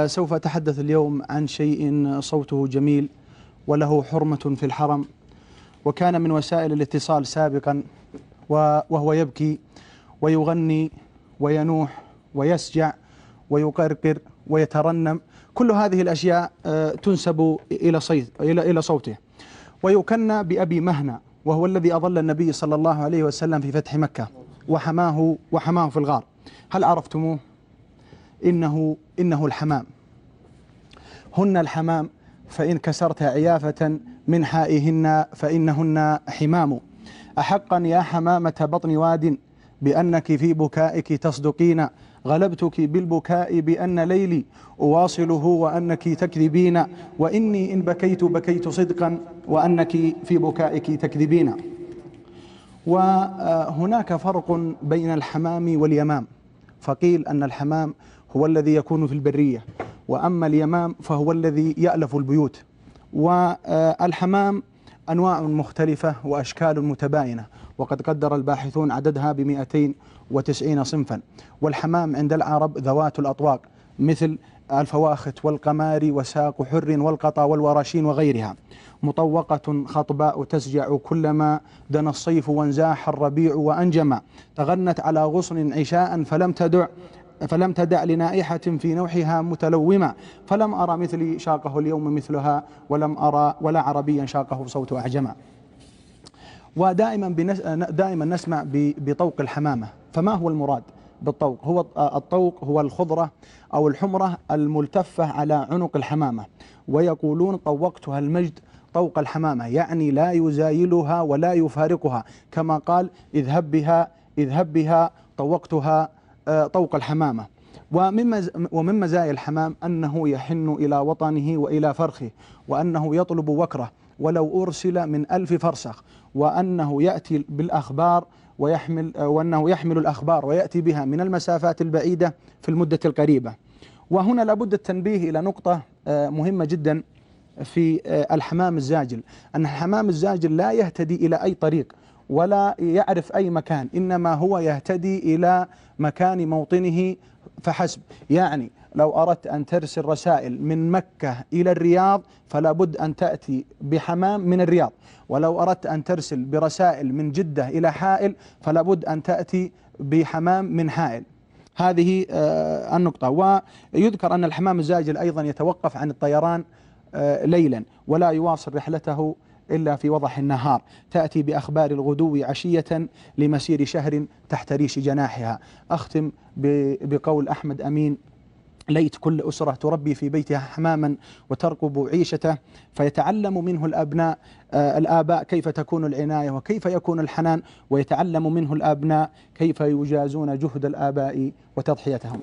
سوف أتحدث اليوم عن شيء صوته جميل وله حرمة في الحرم، وكان من وسائل الاتصال سابقا، وهو يبكي ويغني وينوح ويسجع ويقرقر ويترنم. كل هذه الأشياء تنسب إلى صوته، ويكنى بأبي مهنة، وهو الذي أظل النبي صلى الله عليه وسلم في فتح مكة وحماه في الغار. هل عرفتموه؟ إنه الحمام. هن الحمام، فإن كسرت عيافة من حائهن فإنهن حمام. أحقا يا حمامة بطن واد بأنك في بكائك تصدقين، غلبتك بالبكاء بأن ليلي أواصله وأنك تكذبين، وإني إن بكيت صدقا وأنك في بكائك تكذبين. وهناك فرق بين الحمام واليمام، فقيل أن الحمام هو الذي يكون في البرية، وأما اليمام فهو الذي يألف البيوت. والحمام أنواع مختلفة وأشكال متباينة، وقد قدر الباحثون عددها ب290 صنفا. والحمام عند العرب ذوات الأطواق، مثل الفواخت والقمار وساق حر والقطا والوراشين وغيرها، مطوقة خطباء تسجع كلما دنا الصيف وانزاح الربيع وأنجما، تغنت على غصن عشاء فلم تدع لنائحة في نوحها متلومة، فلم أرى مثلي شاقه اليوم مثلها، ولم أرى ولا عربيا شاقه صوت أعجما. دائما نسمع بطوق الحمامة. فما هو المراد بالطوق؟ الطوق هو الخضرة أو الحمرة الملتفة على عنق الحمامة، ويقولون طوقتها المجد طوق الحمامة، يعني لا يزايلها ولا يفارقها، كما قال اذهب بها طوقتها طوق الحمامة. ومن مزايا الحمام أنه يحن إلى وطنه وإلى فرخه، وأنه يطلب وكره ولو أرسل من 1000 فرسخ، وأنه يأتي بالأخبار وأنه يحمل الأخبار ويأتي بها من المسافات البعيدة في المدة القريبة. وهنا لابد التنبيه إلى نقطة مهمة جدا في الحمام الزاجل، أن الحمام الزاجل لا يهتدي إلى أي طريق ولا يعرف أي مكان، إنما هو يهتدي إلى مكان موطنه فحسب. يعني لو أردت أن ترسل رسائل من مكة إلى الرياض فلا بد أن تأتي بحمام من الرياض، ولو أردت أن ترسل برسائل من جدة إلى حائل فلا بد أن تأتي بحمام من حائل. هذه النقطة. ويذكر أن الحمام الزاجل أيضا يتوقف عن الطيران ليلا، ولا يواصل رحلته إلا في وضح النهار، تأتي بأخبار الغدو عشية لمسير شهر تحت ريش جناحها. أختم بقول أحمد أمين: ليت كل أسرة تربي في بيتها حماما وترقب عيشته، فيتعلم منه الآباء كيف تكون العناية وكيف يكون الحنان، ويتعلم منه الأبناء كيف يجازون جهد الآباء وتضحيتهم.